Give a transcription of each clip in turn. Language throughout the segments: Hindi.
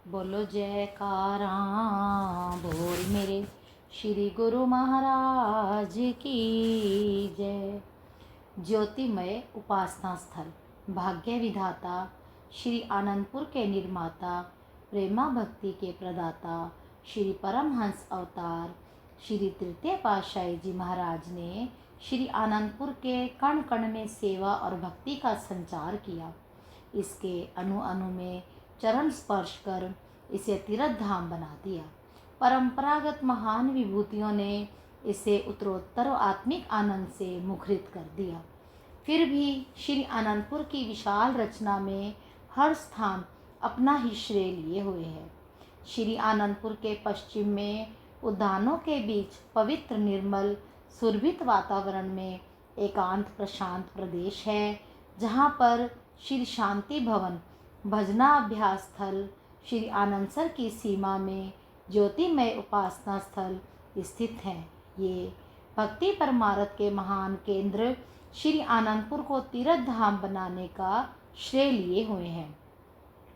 बोलो जयकारा बोल मेरे श्री गुरु महाराज की जय। ज्योतिमय उपासना स्थल भाग्य विधाता श्री आनंदपुर के निर्माता प्रेमा भक्ति के प्रदाता श्री परमहंस अवतार श्री तृतीय पातशाही जी महाराज ने श्री आनंदपुर के कण कण में सेवा और भक्ति का संचार किया। इसके अणु अणु में चरण स्पर्श कर इसे तीर्थ धाम बना दिया। परंपरागत महान विभूतियों ने इसे उत्तरोत्तर आत्मिक आनंद से मुखरित कर दिया। फिर भी श्री आनंदपुर की विशाल रचना में हर स्थान अपना ही श्रेय लिए हुए है। श्री आनंदपुर के पश्चिम में उद्यानों के बीच पवित्र निर्मल सुरभित वातावरण में एकांत प्रशांत प्रदेश है, जहाँ पर श्री शांति भवन भजना अभ्यास स्थल श्री आनंदसर की सीमा में ज्योतिमय उपासना स्थल स्थित है। ये भक्ति परमार्थ के महान केंद्र श्री आनंदपुर को तीर्थ धाम बनाने का श्रेय लिए हुए हैं।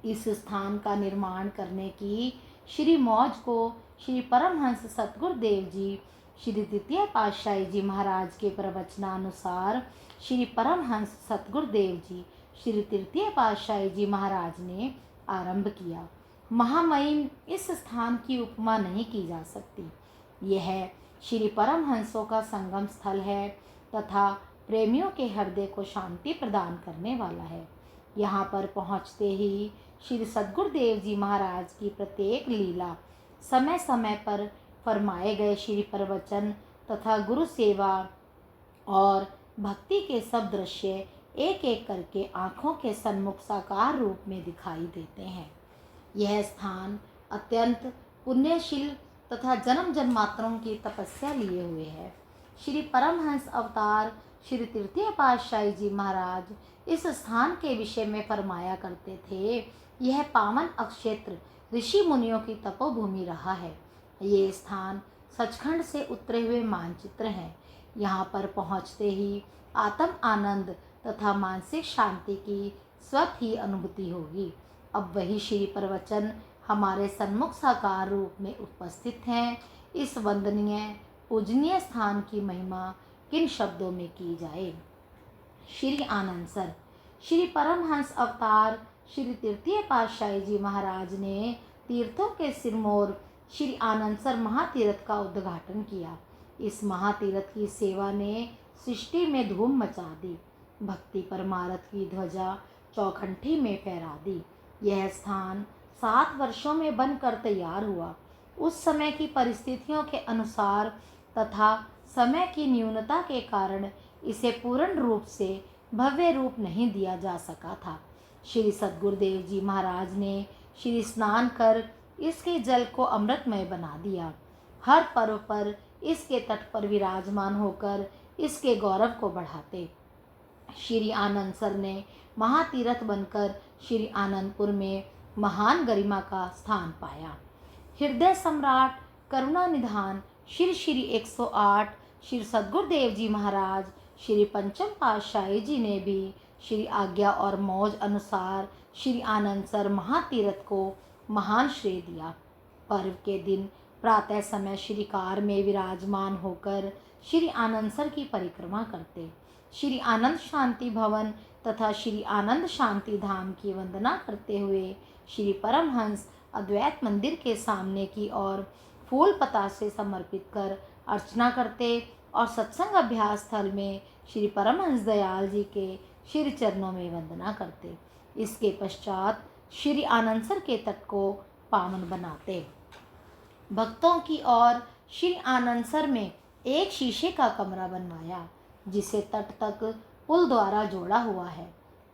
इस स्थान का निर्माण करने की श्री मौज को श्री परमहंस सतगुरुदेव जी श्री द्वितीय पातशाही जी महाराज के प्रवचनानुसार श्री परमहंस सतगुरुदेव जी श्री तृतीय पातशाही जी महाराज ने आरंभ किया। महामहिम इस स्थान की उपमा नहीं की जा सकती। यह श्री परमहंसों का संगम स्थल है तथा प्रेमियों के हृदय को शांति प्रदान करने वाला है। यहाँ पर पहुँचते ही श्री सद्गुरुदेव जी महाराज की प्रत्येक लीला, समय समय पर फरमाए गए श्री प्रवचन तथा गुरु सेवा और भक्ति के सब दृश्य एक एक करके आँखों के सन्मुख साकार रूप में दिखाई देते हैं। यह स्थान अत्यंत पुण्यशील तथा जन्म जन्मांतरों की तपस्या लिए हुए है। श्री परमहंस अवतार श्री तृतीय पातशाही जी महाराज इस स्थान के विषय में फरमाया करते थे, यह पावन अक्षेत्र ऋषि मुनियों की तपोभूमि रहा है। ये स्थान सचखंड से उतरे हुए मानचित्र हैं। यहाँ पर पहुँचते ही आत्म आनंद तथा मानसिक शांति की स्वतः ही अनुभूति होगी। अब वही श्री प्रवचन हमारे सन्मुख साकार रूप में उपस्थित हैं। इस वंदनीय पूजनीय स्थान की महिमा किन शब्दों में की जाए। श्री आनंदसर श्री परमहंस अवतार श्री तृतीय पातशाही जी महाराज ने तीर्थों के सिरमौर श्री आनंदसर महातीर्थ का उद्घाटन किया। इस महातीर्थ की सेवा ने सृष्टि में धूम मचा दी, भक्ति परमार्थ की ध्वजा चौखंठी में फहरा दी। यह स्थान 7 वर्षों में बनकर तैयार हुआ। उस समय की परिस्थितियों के अनुसार तथा समय की न्यूनता के कारण इसे पूर्ण रूप से भव्य रूप नहीं दिया जा सका था। श्री सद्गुरुदेव जी महाराज ने श्री स्नान कर इसके जल को अमृतमय बना दिया। हर पर्व पर इसके तट पर विराजमान होकर इसके गौरव को बढ़ाते श्री आनंदसर ने महातीर्थ बनकर श्री आनंदपुर में महान गरिमा का स्थान पाया। हृदय सम्राट करुणा निधान श्री श्री 108 श्री सद्गुरुदेव जी महाराज श्री पंचम पातशाही जी ने भी श्री आज्ञा और मौज अनुसार श्री आनंदसर महातीर्थ को महान श्रेय दिया। पर्व के दिन प्रातः समय श्री कार में विराजमान होकर श्री आनंदसर की परिक्रमा करते, श्री आनंद शांति भवन तथा श्री आनंद शांति धाम की वंदना करते हुए श्री परमहंस अद्वैत मंदिर के सामने की ओर फूल पतासे समर्पित कर अर्चना करते और सत्संग अभ्यास स्थल में श्री परमहंस दयाल जी के श्री चरणों में वंदना करते। इसके पश्चात श्री आनंदसर के तट को पावन बनाते। भक्तों की ओर श्री आनंदसर में एक शीशे का कमरा बनवाया, जिसे तट तक पुल द्वारा जोड़ा हुआ है।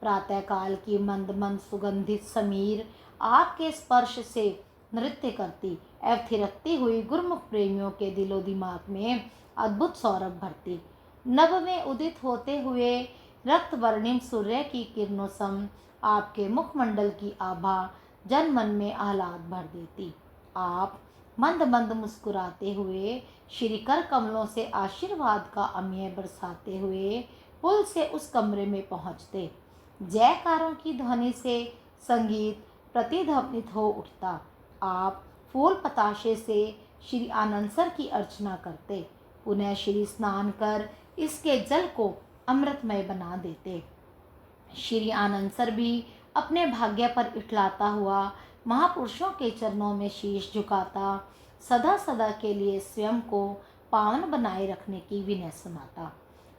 प्रातःकाल की मंद मंद सुगंधित समीर आपके स्पर्श से नृत्य करती एवं थिरकती हुई गुरुमुख प्रेमियों के दिलो दिमाग में अद्भुत सौरभ भरती। नभ में उदित होते हुए रक्त वर्णिम सूर्य की किरणों सम आपके मुखमंडल की आभा जन मन में आह्लाद भर देती। आप मंद मंद मुस्कुराते हुए श्री कर कमलों से आशीर्वाद का अम्य बरसाते हुए पुल से उस कमरे में पहुँचते। जयकारों की ध्वनि से संगीत प्रतिध्वनित हो उठता। आप फूल पताशे से श्री आनंदसर की अर्चना करते, पुनः श्री स्नान कर इसके जल को अमृतमय बना देते। श्री आनंदसर भी अपने भाग्य पर इठलाता हुआ महापुरुषों के चरणों में शीश झुकाता, सदा सदा के लिए स्वयं को पावन बनाए रखने की विनय सुनाता।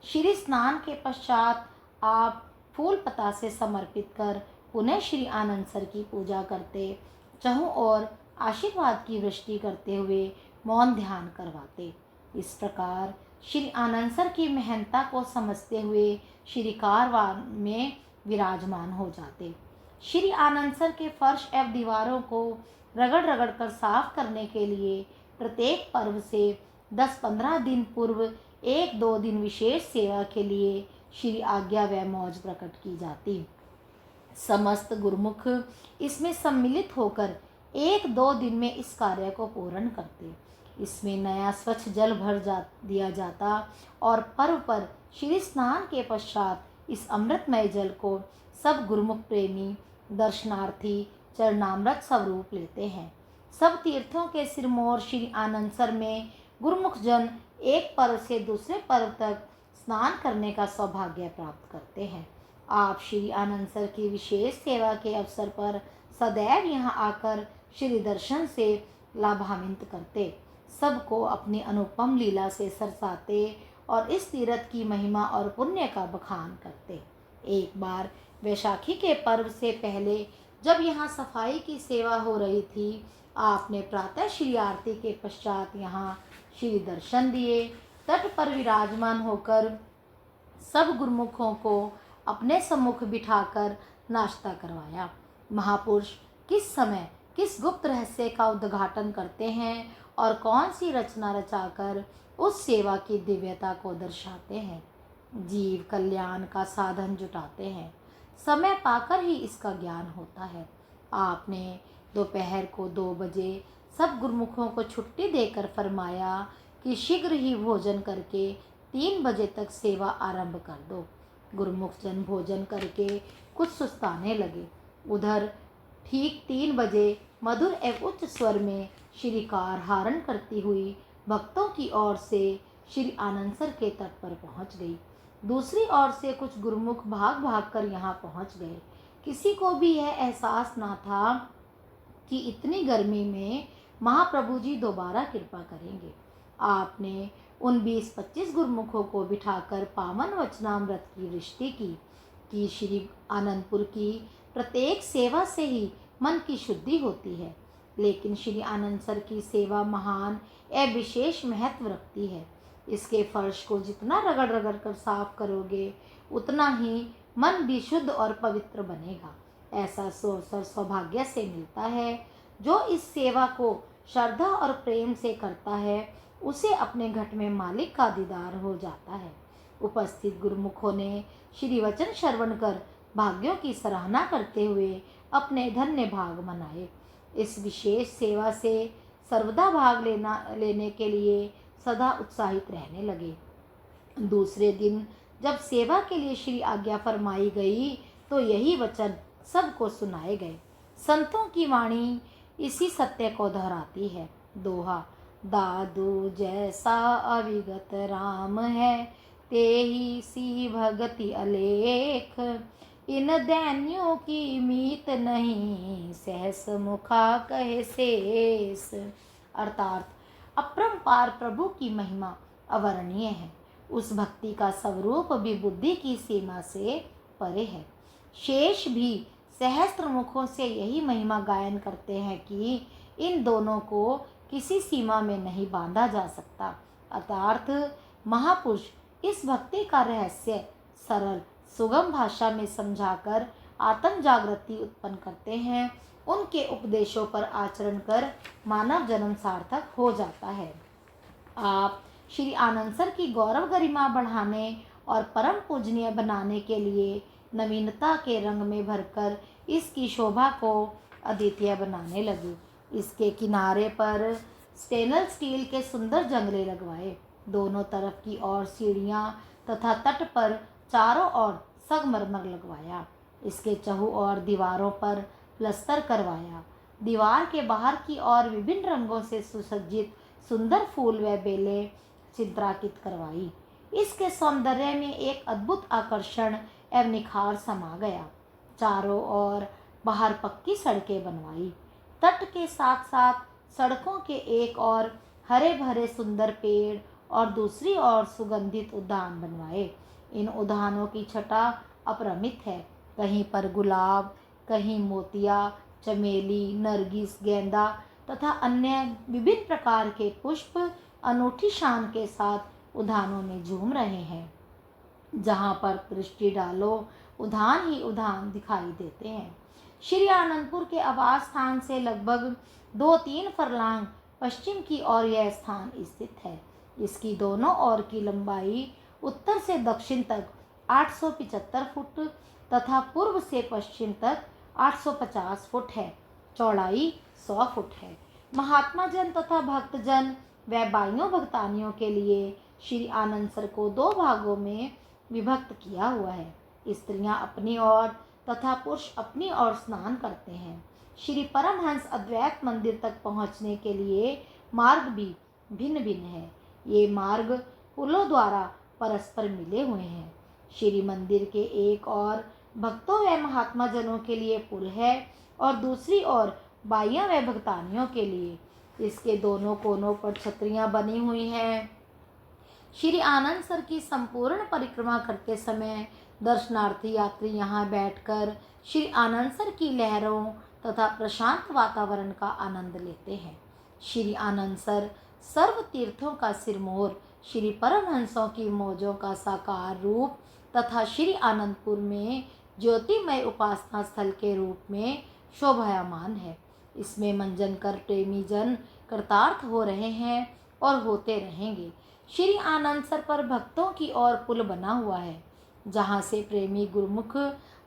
श्री स्नान के पश्चात आप फूल पतासे समर्पित कर पुनः श्री आनंदसर की पूजा करते, चहुं और आशीर्वाद की वृष्टि करते हुए मौन ध्यान करवाते। इस प्रकार श्री आनंदसर की महंता को समझते हुए श्री कारवान में विराजमान हो जाते। श्री आनंदसर के फर्श एवं दीवारों को रगड़ रगड़ कर साफ करने के लिए प्रत्येक पर्व से 10-15 दिन पूर्व 1-2 दिन विशेष सेवा के लिए श्री आज्ञा व मौज प्रकट की जाती। समस्त गुरुमुख इसमें सम्मिलित होकर 1-2 दिन में इस कार्य को पूर्ण करते। इसमें नया स्वच्छ जल भर दिया जाता और पर्व पर श्री स्नान के पश्चात इस अमृतमय जल को सब गुरुमुख प्रेमी दर्शनार्थी चरणामृत स्वरूप लेते हैं। सब तीर्थों के सिरमौर श्री आनंदसर में गुरुमुख जन एक पर्व से दूसरे पर्व तक स्नान करने का सौभाग्य प्राप्त करते हैं। आप श्री आनंदसर की विशेष सेवा के अवसर पर सदैव यहाँ आकर श्री दर्शन से लाभान्वित करते, सबको अपनी अनुपम लीला से सरसाते और इस तीर्थ की महिमा और पुण्य का बखान करते। एक बार वैशाखी के पर्व से पहले जब यहाँ सफाई की सेवा हो रही थी, आपने प्रातः श्री आरती के पश्चात यहाँ श्री दर्शन दिए। तट पर विराजमान होकर सब गुरुमुखों को अपने सम्मुख बिठाकर नाश्ता करवाया। महापुरुष किस समय किस गुप्त रहस्य का उद्घाटन करते हैं और कौन सी रचना रचाकर उस सेवा की दिव्यता को दर्शाते हैं, जीव कल्याण का साधन जुटाते हैं, समय पाकर ही इसका ज्ञान होता है। आपने दोपहर को 2 बजे सब गुरुमुखों को छुट्टी देकर फरमाया कि शीघ्र ही भोजन करके 3 बजे तक सेवा आरंभ कर दो। गुरुमुख जन भोजन करके कुछ सुस्ताने लगे। उधर ठीक 3 बजे मधुर एवं उच्च स्वर में श्री कार हारण करती हुई भक्तों की ओर से श्री आनंदसर के तट पर पहुंच गई। दूसरी ओर से कुछ गुरुमुख भाग भाग कर यहाँ पहुंच गए। किसी को भी यह एहसास ना था कि इतनी गर्मी में महाप्रभु जी दोबारा कृपा करेंगे। आपने उन 20-25 गुरुमुखों को बिठाकर पावन वचनामृत की वृष्टि की कि श्री आनंदपुर की प्रत्येक सेवा से ही मन की शुद्धि होती है, लेकिन श्री आनंदसर की सेवा महान एवं विशेष महत्व रखती है। इसके फर्श को जितना रगड़ रगड़ कर साफ करोगे उतना ही मन भी शुद्ध और पवित्र बनेगा। ऐसा अवसर सौभाग्य से मिलता है। जो इस सेवा को श्रद्धा और प्रेम से करता है उसे अपने घट में मालिक का दीदार हो जाता है। उपस्थित गुरुमुखों ने श्री वचन श्रवण कर भाग्यों की सराहना करते हुए अपने धन्य भाग मनाए। इस विशेष सेवा से सर्वदा भाग लेने के लिए सदा उत्साहित रहने लगे। दूसरे दिन जब सेवा के लिए श्री आज्ञा फरमाई गई तो यही वचन सबको सुनाए गए। संतों की वाणी इसी सत्य को दोहराती है। दोहा, दादू जैसा अविगत राम है, तेही सी भगति अलेख, इन दैन्यों की मीत नहीं, सहस मुखा कहे शेष। अर्थात अपरंपार प्रभु की महिमा अवर्णनीय है। उस भक्ति का स्वरूप भी बुद्धि की सीमा से परे है। शेष भी सहस्त्र मुखों से यही महिमा गायन करते हैं कि इन दोनों को किसी सीमा में नहीं बांधा जा सकता। अर्थात महापुरुष इस भक्ति का रहस्य सरल सुगम भाषा में समझाकर आत्म जागृति उत्पन्न करते हैं। उनके उपदेशों पर आचरण कर मानव जन्म सार्थक हो जाता है। आप श्री आनंदसर की गौरव गरिमा बढ़ाने और परम पूजनीय बनाने के लिए नवीनता के रंग में भरकर इसकी शोभा को अद्वितीय बनाने लगे। इसके किनारे पर स्टेनलेस स्टील के सुंदर जंगले लगवाए। दोनों तरफ की ओर सीढ़ियाँ तथा तट पर चारों ओर संगमरमर लगवाया। इसके चहुं ओर दीवारों पर प्लस्तर करवाया। दीवार के बाहर की ओर विभिन्न रंगों से सुसज्जित सुंदर फूल व बेलें चित्रांकित करवाई। इसके सौंदर्य में एक अद्भुत आकर्षण एवं निखार समा गया। चारों ओर बाहर पक्की सड़कें बनवाई। तट के साथ साथ सड़कों के एक ओर हरे भरे सुंदर पेड़ और दूसरी ओर सुगंधित उद्यान बनवाए। इन उद्यानों की छटा अपरिमित है। कहीं पर गुलाब, कहीं मोतिया, चमेली, नरगिस, गेंदा तथा अन्य विभिन्न प्रकार के पुष्प अनूठी शान के साथ उद्यानों में झूम रहे हैं। जहाँ पर दृष्टि डालो उद्यान ही उद्यान दिखाई देते हैं। श्री आनंदपुर के आवास स्थान से लगभग 2-3 फरलांग पश्चिम की ओर यह स्थान स्थित है। इसकी दोनों ओर की लंबाई उत्तर से दक्षिण तक 875 फुट तथा पूर्व से पश्चिम तक 850 फुट है। चौड़ाई 100 फुट है। महात्मा जन तथा भक्तजन व बाइयों भक्तानियों के लिए श्री आनंदसर को 2 भागों में विभक्त किया हुआ है। स्त्रियां अपनी ओर तथा पुरुष अपनी ओर स्नान करते हैं। श्री परमहंस अद्वैत मंदिर तक पहुंचने के लिए मार्ग भी भिन्न भिन्न है। ये मार्ग पुलों द्वारा परस्पर मिले हुए हैं। श्री मंदिर के एक ओर भक्तों व महात्मा जनों के लिए पुल है और दूसरी ओर बाइयों व भक्तानियों के लिए। इसके दोनों कोनों पर छतरियां बनी हुई हैं। श्री आनंदसर की संपूर्ण परिक्रमा करते समय दर्शनार्थी यात्री यहाँ बैठकर श्री आनंदसर की लहरों तथा प्रशांत वातावरण का आनंद लेते हैं। श्री आनंदसर सर्व तीर्थों का सिरमौर, श्री परमहंसों की मौजों का साकार रूप तथा श्री आनंदपुर में ज्योतिमय उपासना स्थल के रूप में शोभायमान है। इसमें मंजन कर प्रेमी जन कृतार्थ हो रहे हैं और होते रहेंगे। श्री आनंदसर पर भक्तों की ओर पुल बना हुआ है, जहाँ से प्रेमी गुरुमुख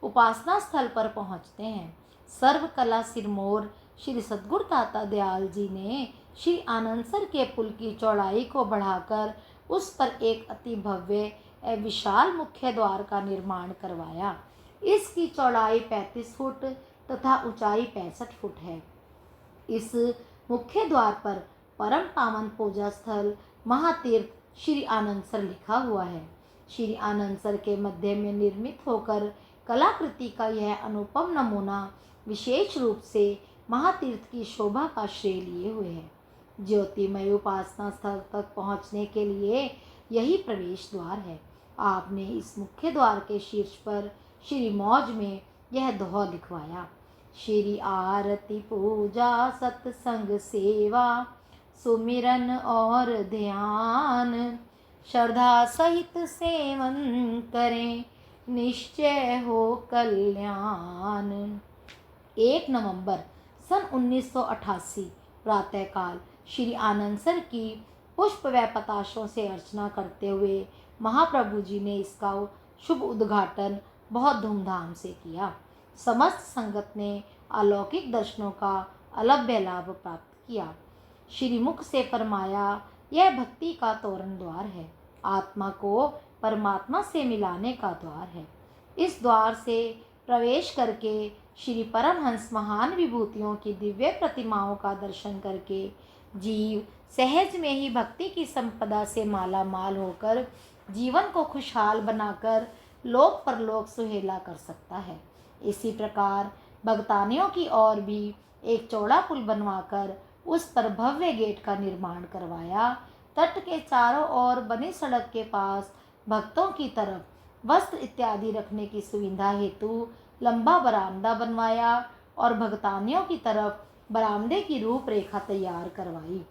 उपासना स्थल पर पहुँचते हैं। सर्वकला सिरमौर श्री सद्गुरु दाता दयाल जी ने श्री आनंदसर के पुल की चौड़ाई को बढ़ाकर उस पर एक अति भव्य एवं विशाल मुख्य द्वार का निर्माण करवाया। इसकी चौड़ाई 35 फुट तथा ऊंचाई 65 फुट है। इस मुख्य द्वार पर परम पावन पूजा स्थल महातीर्थ श्री आनंदसर लिखा हुआ है। श्री आनंदसर के मध्य में निर्मित होकर कलाकृति का यह अनुपम नमूना विशेष रूप से महातीर्थ की शोभा का श्रेय लिए हुए है। ज्योतिमय उपासना स्थल तक पहुँचने के लिए यही प्रवेश द्वार है। आपने इस मुख्य द्वार के शीर्ष पर श्री मौज में यह दोहा लिखवाया। श्री आरती पूजा सत्संग सेवा सुमिरन और ध्यान, श्रद्धा सहित सेवन करें निश्चय हो कल्याण। 1 नवंबर सन 1988 प्रातःकाल श्री आनंदसर की पुष्प व पताशों से अर्चना करते हुए महाप्रभु जी ने इसका शुभ उद्घाटन बहुत धूमधाम से किया। समस्त संगत ने अलौकिक दर्शनों का अलभ्य लाभ प्राप्त किया। श्रीमुख से फरमाया, यह भक्ति का तोरण द्वार है, आत्मा को परमात्मा से मिलाने का द्वार है। इस द्वार से प्रवेश करके श्री परमहंस महान विभूतियों की दिव्य प्रतिमाओं का दर्शन करके जीव सहज में ही भक्ति की संपदा से माला माल होकर जीवन को खुशहाल बनाकर लोक परलोक सुहेला कर सकता है। इसी प्रकार भगतानियों की ओर भी एक चौड़ा पुल बनवाकर उस पर भव्य गेट का निर्माण करवाया। तट के चारों ओर बनी सड़क के पास भक्तों की तरफ वस्त्र इत्यादि रखने की सुविधा हेतु लंबा बरामदा बनवाया और भगतानियों की तरफ बरामदे की रूपरेखा तैयार करवाई।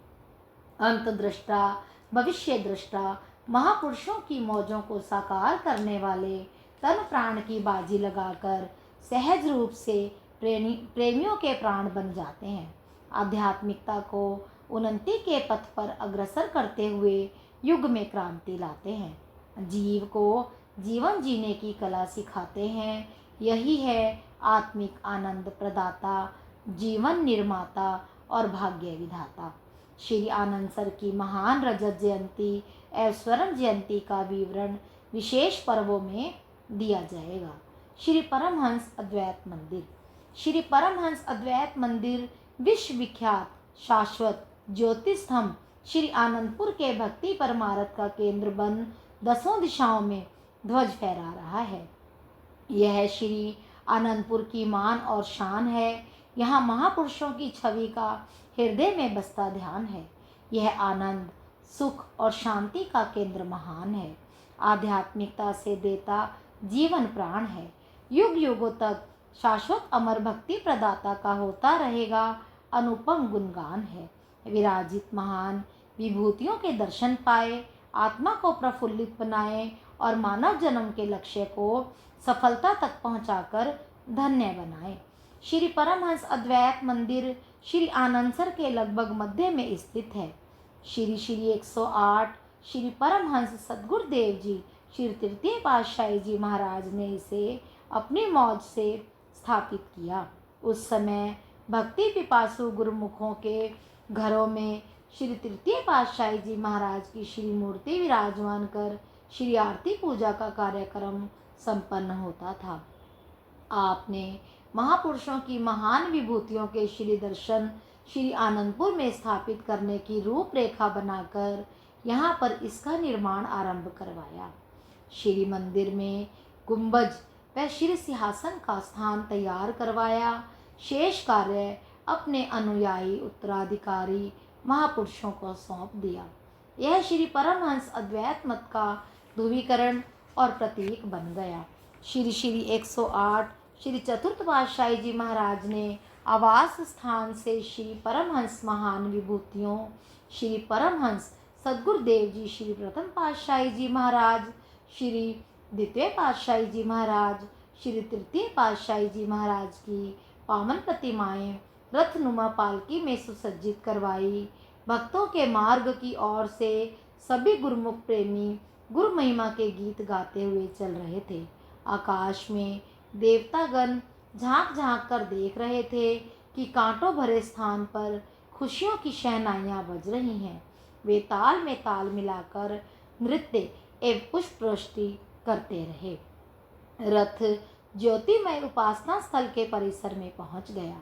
अंतदृष्टा, भविष्य दृष्टा, महापुरुषों की मौजों को साकार करने वाले तन प्राण की बाजी लगाकर सहज रूप से प्रेमियों के प्राण बन जाते हैं। आध्यात्मिकता को उन्नति के पथ पर अग्रसर करते हुए युग में क्रांति लाते हैं। जीव को जीवन जीने की कला सिखाते हैं। यही है आत्मिक आनंद प्रदाता, जीवन निर्माता और भाग्य विधाता। श्री आनंदसर की महान रजत जयंती एवं स्वर्ण जयंती का विवरण विशेष पर्वों में दिया जाएगा। श्री परमहंस अद्वैत मंदिर। श्री परमहंस अद्वैत मंदिर विश्व विख्यात शाश्वत ज्योति स्तंभ श्री आनंदपुर के भक्ति परमारथ का केंद्र बन 10 दिशाओं में ध्वज फहरा रहा है। यह श्री आनंदपुर की मान और शान है। यहाँ महापुरुषों की छवि का हृदय में बसता ध्यान है। यह आनंद, सुख और शांति का केंद्र महान है। आध्यात्मिकता से देता जीवन प्राण है। युग युगों तक शाश्वत अमर भक्ति प्रदाता का होता रहेगा अनुपम गुणगान है। विराजित महान विभूतियों के दर्शन पाए, आत्मा को प्रफुल्लित बनाए और मानव जन्म के लक्ष्य को सफलता तक पहुंचाकर धन्य बनाए। श्री परमहंस अद्वैत मंदिर श्री आनंदसर के लगभग मध्य में स्थित है। श्री 108 श्री परमहंस सद्गुरुदेव जी श्री तृतीय पातशाही जी महाराज ने इसे अपनी मौज से स्थापित किया। उस समय भक्ति पिपासु गुरुमुखों के घरों में श्री तृतीय पातशाही जी महाराज की श्री मूर्ति विराजमान कर श्री आरती पूजा का कार्यक्रम संपन्न होता था। आपने महापुरुषों की महान विभूतियों के श्री दर्शन श्री आनंदपुर में स्थापित करने की रूपरेखा बनाकर यहाँ पर इसका निर्माण आरंभ करवाया। श्री मंदिर में गुंबज व श्री सिंहासन का स्थान तैयार करवाया। शेष कार्य अपने अनुयायी उत्तराधिकारी महापुरुषों को सौंप दिया। यह श्री परमहंस अद्वैत मत का ध्रुवीकरण और प्रतीक बन गया। श्री 108 श्री चतुर्थ पातशाही जी महाराज ने आवास स्थान से श्री परमहंस महान विभूतियों श्री परमहंस सद्गुरुदेव जी श्री प्रथम पातशाही जी महाराज, श्री द्वितीय पातशाही जी महाराज, श्री तृतीय पातशाही जी महाराज की पावन प्रतिमाएं रथनुमा पालकी में सुसज्जित करवाई। भक्तों के मार्ग की ओर से सभी गुरुमुख प्रेमी गुरु महिमा के गीत गाते हुए चल रहे थे। आकाश में देवतागण झांक झांक कर देख रहे थे कि कांटों भरे स्थान पर खुशियों की शहनाइयाँ बज रही हैं। वे ताल में ताल मिलाकर नृत्य एवं पुष्पवृष्टि करते रहे। रथ ज्योतिमय उपासना स्थल के परिसर में पहुंच गया।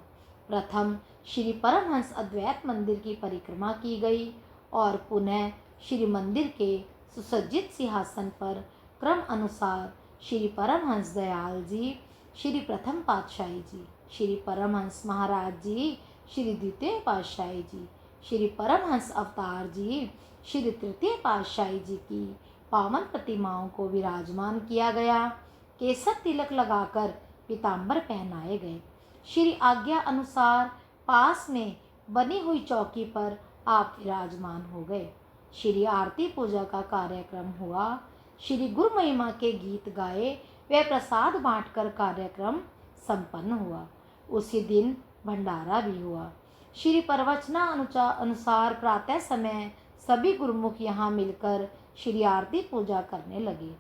प्रथम श्री परमहंस अद्वैत मंदिर की परिक्रमा की गई और पुनः श्री मंदिर के सुसज्जित सिंहासन पर क्रम अनुसार श्री परमहंस दयाल जी श्री प्रथम पातशाही जी, श्री परमहंस महाराज जी श्री द्वितीय पातशाही जी, श्री परमहंस अवतार जी श्री तृतीय पातशाही जी की पावन प्रतिमाओं को विराजमान किया गया। केसर तिलक लगाकर पीताम्बर पहनाए गए। श्री आज्ञा अनुसार पास में बनी हुई चौकी पर आप विराजमान हो गए। श्री आरती पूजा का कार्यक्रम हुआ। श्री गुरु महिमा के गीत गाए व प्रसाद बांटकर कार्यक्रम संपन्न हुआ। उसी दिन भंडारा भी हुआ। श्री प्रवचना अनुसार प्रातः समय सभी गुरुमुख यहाँ मिलकर श्री आरती पूजा करने लगे।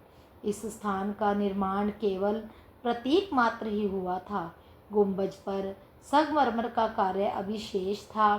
इस स्थान का निर्माण केवल प्रतीक मात्र ही हुआ था। गुंबज पर संगमरमर का कार्य अभी शेष था।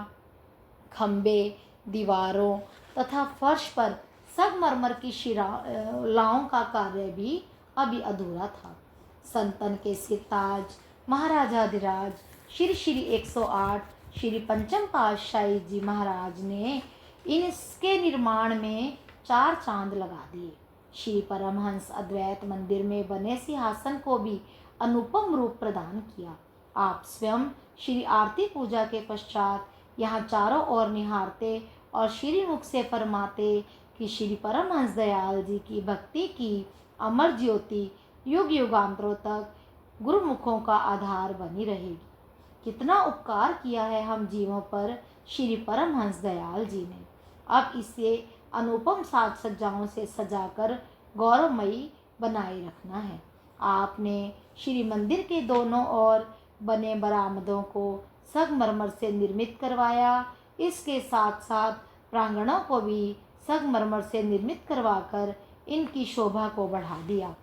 खंबे, दीवारों तथा फर्श पर संगमरमर की शिलाओं का कार्य भी अभी अधूरा था। संतन के सिरताज महाराजाधिराज श्री 108 श्री पंचम पातशाही जी महाराज ने इसके निर्माण में 4 चांद लगा दिए। श्री परमहंस अद्वैत मंदिर में बने सिंहासन को भी अनुपम रूप प्रदान किया। आप स्वयं श्री आरती पूजा के पश्चात यहाँ चारों ओर निहारते और श्रीमुख से फरमाते कि श्री परमहंस दयाल जी की भक्ति की अमर ज्योति युग युगांतरों तक गुरुमुखों का आधार बनी रहेगी। कितना उपकार किया है हम जीवों पर श्री परमहंस दयाल जी ने। अब इसे अनुपम साज सज्जाओं से सजाकर गौरवमयी बनाए रखना है। आपने श्री मंदिर के दोनों ओर बने बरामदों को संगमरमर से निर्मित करवाया। इसके साथ साथ प्रांगणों को भी संगमरमर से निर्मित करवाकर इनकी शोभा को बढ़ा दिया।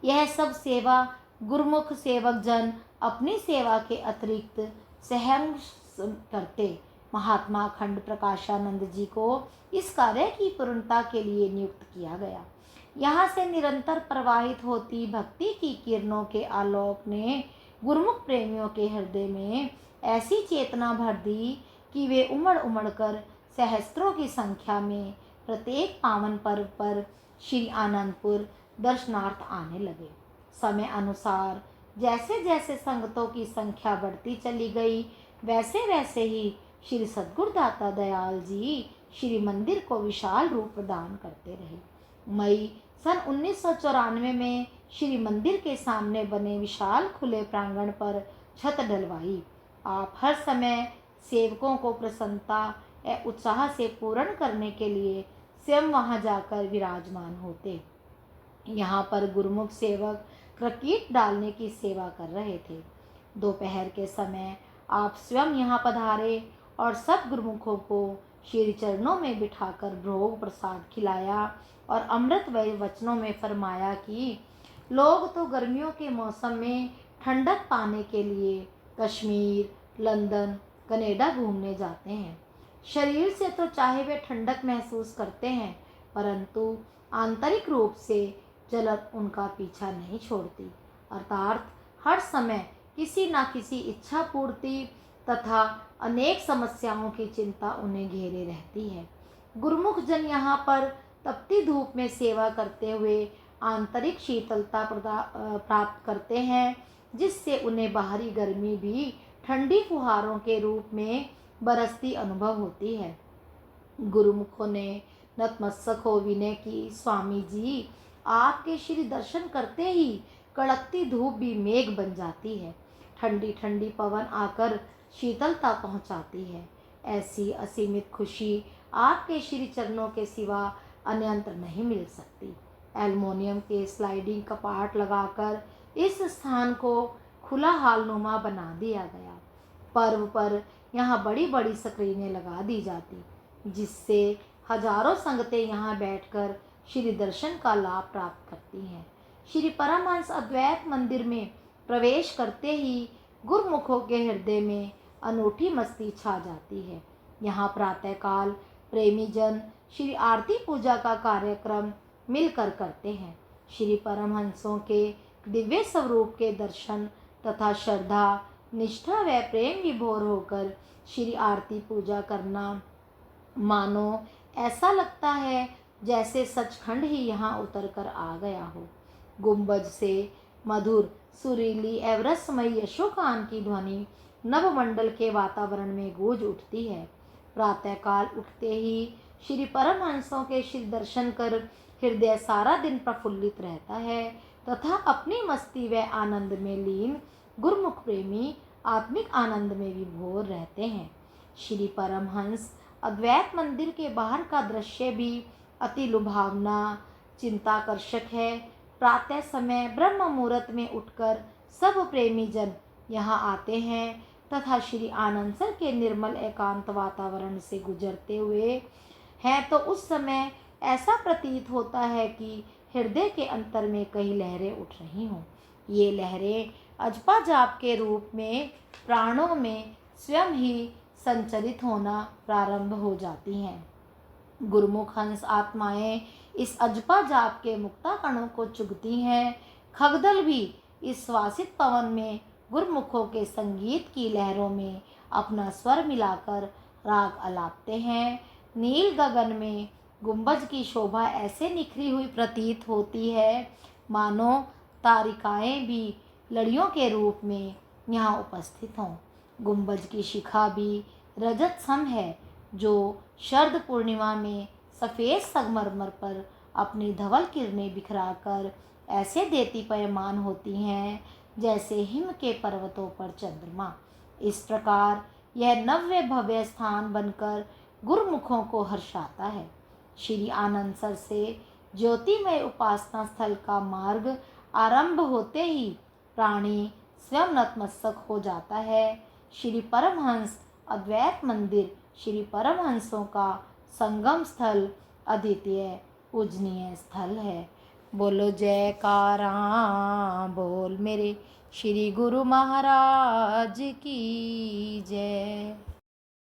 यह सब सेवा गुरुमुख सेवक जन अपनी सेवा के अतिरिक्त सहम करते। महात्मा अखंड प्रकाशानंद जी को इस कार्य की पूर्णता के लिए नियुक्त किया गया। यहाँ से निरंतर प्रवाहित होती भक्ति की किरणों के आलोक ने गुरुमुख प्रेमियों के हृदय में ऐसी चेतना भर दी कि वे उमड़ उमड़ कर सहस्त्रों की संख्या में प्रत्येक पावन पर्व पर श्री आनंदपुर दर्शनार्थ आने लगे। समय अनुसार जैसे जैसे संगतों की संख्या बढ़ती चली गई, वैसे वैसे ही श्री सद्गुरुदाता दयाल जी श्री मंदिर को विशाल रूप प्रदान करते रहे। मई सन 1994 में श्री मंदिर के सामने बने विशाल खुले प्रांगण पर छत डलवाई। आप हर समय सेवकों को प्रसन्नता व उत्साह से पूर्ण करने के लिए स्वयं वहां जाकर विराजमान होते। यहाँ पर गुरुमुख सेवक क्रकीट डालने की सेवा कर रहे थे। दोपहर के समय आप स्वयं यहाँ पधारे और सब गुरुमुखों को श्री चरणों में बिठाकर भोग प्रसाद खिलाया और अमृतमय वचनों में फरमाया कि लोग तो गर्मियों के मौसम में ठंडक पाने के लिए कश्मीर, लंदन, कनाडा घूमने जाते हैं। शरीर से तो चाहे वे ठंडक महसूस करते हैं, परंतु आंतरिक रूप से जलन उनका पीछा नहीं छोड़ती। अर्थात हर समय किसी न किसी इच्छा पूर्ति तथा अनेक समस्याओं की चिंता उन्हें घेरे रहती है। गुरुमुख जन यहाँ पर तपती धूप में सेवा करते हुए आंतरिक शीतलता प्राप्त करते हैं, जिससे उन्हें बाहरी गर्मी भी ठंडी फुहारों के रूप में बरसती अनुभव होती है। गुरुमुखों ने नतमस्तक हो विनय की, स्वामी जी आपके श्री दर्शन करते ही कड़कती धूप भी मेघ बन जाती है, ठंडी ठंडी पवन आकर शीतलता पहुंचाती है। ऐसी असीमित खुशी आपके श्री चरणों के सिवा अन्यत्र नहीं मिल सकती। एल्युमिनियम के स्लाइडिंग कपाट लगाकर इस स्थान को खुला हालनुमा बना दिया गया। पर्व पर यहाँ बड़ी बड़ी स्क्रीनें लगा दी जाती, जिससे हजारों संगतें यहाँ बैठकर श्री दर्शन का लाभ प्राप्त करती हैं। श्री परमहंस अद्वैत मंदिर में प्रवेश करते ही गुरुमुखों के हृदय में अनूठी मस्ती छा जाती है। यहाँ प्रातःकाल प्रेमी जन श्री आरती पूजा का कार्यक्रम मिलकर करते हैं। श्री परमहंसों के दिव्य स्वरूप के दर्शन तथा श्रद्धा, निष्ठा व प्रेम विभोर होकर श्री आरती पूजा करना मानो ऐसा लगता है जैसे सचखंड ही यहाँ उतर कर आ गया हो। गुंबज से मधुर सुरीली एवरसमयी यशोगान की ध्वनि नवमंडल के वातावरण में गूंज उठती है। प्रातःकाल उठते ही श्री परमहंसों के श्री दर्शन कर हृदय सारा दिन प्रफुल्लित रहता है तथा अपनी मस्ती व आनंद में लीन गुरुमुख प्रेमी आत्मिक आनंद में विभोर रहते हैं। श्री परमहंस अद्वैत मंदिर के बाहर का दृश्य भी अति लुभावना चिंताकर्षक है। प्रातः समय ब्रह्म मुहूर्त में उठकर सब प्रेमी जन यहाँ आते हैं तथा श्री आनंदसर के निर्मल एकांत वातावरण से गुजरते हुए हैं तो उस समय ऐसा प्रतीत होता है कि हृदय के अंतर में कई लहरें उठ रही हों। ये लहरें अजपा जाप के रूप में प्राणों में स्वयं ही संचरित होना प्रारंभ हो जाती हैं। गुरुमुख हंस आत्माएं इस अजपा जाप के मुक्ता कणों को चुगती हैं। खगदल भी इस श्वासित पवन में गुरुमुखों के संगीत की लहरों में अपना स्वर मिलाकर राग अलापते हैं। नील गगन में गुंबज की शोभा ऐसे निखरी हुई प्रतीत होती है मानो तारिकाएं भी लड़ियों के रूप में यहाँ उपस्थित हों। गुंबज की शिखा भी रजत सम है जो शरद पूर्णिमा में सफ़ेद संगमरमर पर अपनी धवल किरणें बिखराकर ऐसे देदीप्यमान होती हैं जैसे हिम के पर्वतों पर चंद्रमा। इस प्रकार यह नव्य भव्य स्थान बनकर गुरुमुखों को हर्षाता है। श्री आनंदसर से ज्योतिमय उपासना स्थल का मार्ग आरंभ होते ही प्राणी स्वयं नतमस्तक हो जाता है। श्री परमहंस अद्वैत मंदिर श्री परमहंसों का संगम स्थल अद्वितीय पूजनीय स्थल है। बोलो जयकारा बोल मेरे श्री गुरु महाराज की जय।